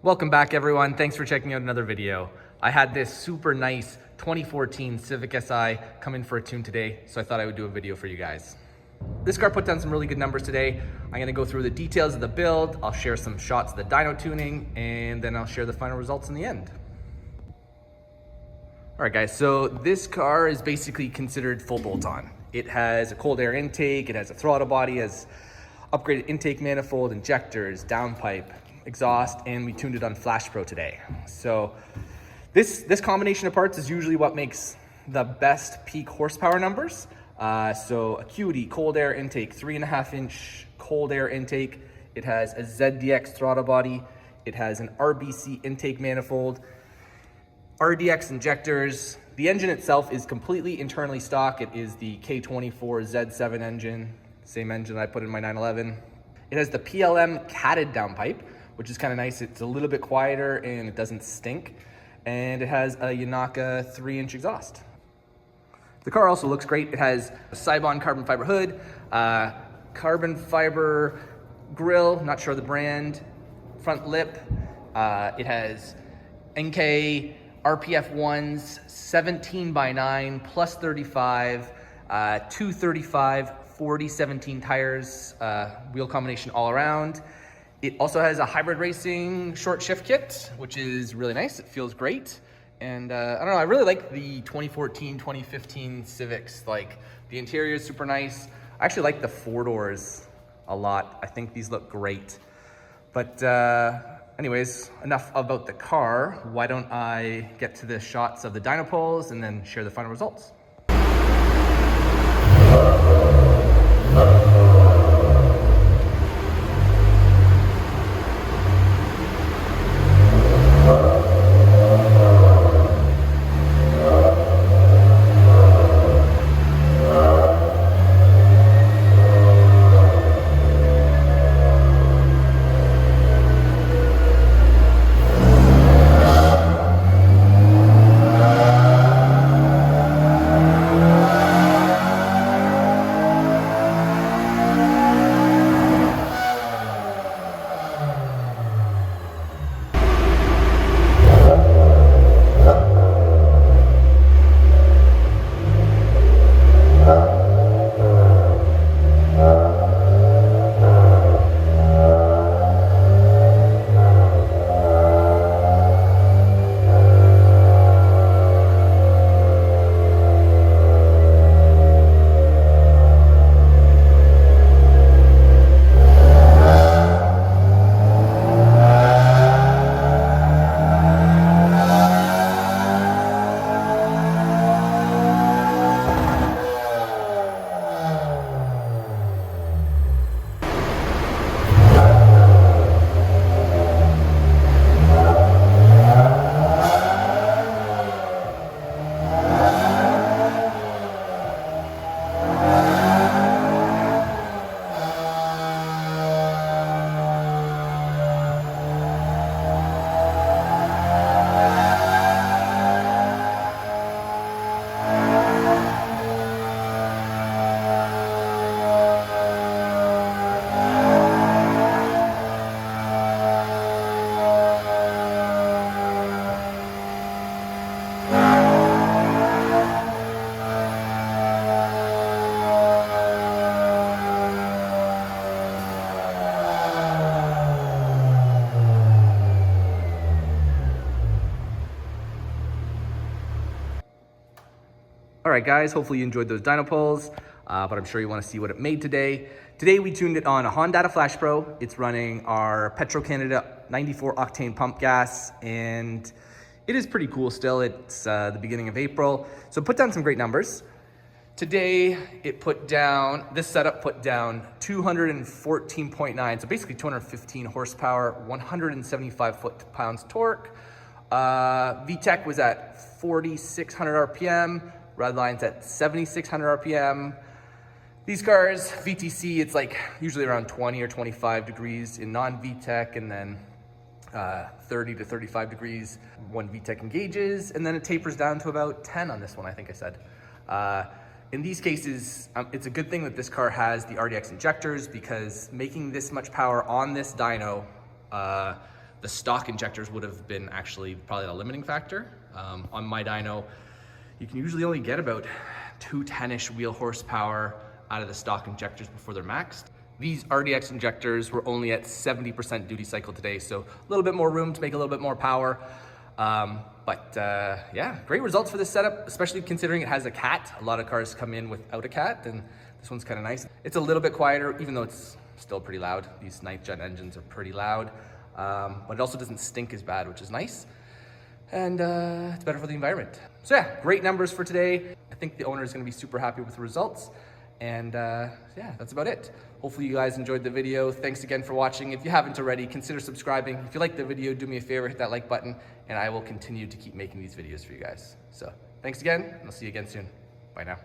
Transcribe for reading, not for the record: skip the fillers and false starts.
Welcome back, everyone. Thanks for checking out another video. I had this super nice 2014 Civic Si come in for a tune today, so I thought I would do a video for you guys. This car put down some really good numbers today. I'm gonna go through the details of the build, I'll share some shots of the dyno tuning, and then I'll share the final results in the end. All right, guys, so this car is basically considered full bolt-on. It has a cold air intake, it has a throttle body, it has upgraded intake manifold, injectors, downpipe, exhaust, and we tuned it on Flashpro today. So this combination of parts is usually what makes the best peak horsepower numbers. So Acuity cold air intake, 3.5-inch cold air intake. It has a ZXD Throttle Body. It has an RBC Intake Manifold, RDX Injectors. The engine itself is completely internally stock. It is the K24 Z7 engine, same engine I put in my 911. It has the PLM Catted Downpipe, which is kind of nice. It's a little bit quieter and it doesn't stink. And it has a Yonaka 3-inch exhaust. The car also looks great. It has a Cybon carbon fiber hood, carbon fiber grille, not sure the brand, front lip. It has NK RPF 1s, 17x9 plus 35, 235, 40-17 tires, wheel combination all around. It also has a hybrid racing short shift kit, which is really nice. It feels great. And I don't know, I really like the 2014, 2015 Civics. Like, the interior is super nice. I actually like the 4 doors a lot. I think these look great. But anyways, enough about the car. Why don't I get to the shots of the dyno poles and then share the final results. All right, guys, hopefully you enjoyed those dyno poles, but I'm sure you want to see what it made today. Today we tuned it on a Hondata Flashpro. It's running our Petro-Canada 94 octane pump gas, and it is pretty cool still. It's the beginning of April, so it put down some great numbers. Today it put down, this setup put down 214.9, so basically 215 horsepower, 175 foot-pounds torque. VTEC was at 4,600 RPM. Redline's at 7,600 RPM. These cars, VTC, it's like usually around 20 or 25 degrees in non-VTEC, and then 30 to 35 degrees when VTEC engages, and then it tapers down to about 10 on this one, I think I said. In these cases, it's a good thing that this car has the RDX injectors, because making this much power on this dyno the stock injectors would have been actually probably a limiting factor. On my dyno, you can usually only get about 210-ish wheel horsepower out of the stock injectors before they're maxed. These RDX injectors were only at 70% duty cycle today, so a little bit more room to make a little bit more power. Yeah, great results for this setup, especially considering it has a cat. A lot of cars come in without a cat, and this one's kind of nice. It's a little bit quieter, even though it's still pretty loud. These 9th gen engines are pretty loud, but it also doesn't stink as bad, which is nice. And it's better for the environment. So yeah, great numbers for today. I think the owner is gonna be super happy with the results. And yeah, that's about it. Hopefully you guys enjoyed the video. Thanks again for watching. If you haven't already, consider subscribing. If you liked the video, do me a favor, hit that like button, and I will continue to keep making these videos for you guys. So thanks again, and I'll see you again soon. Bye now.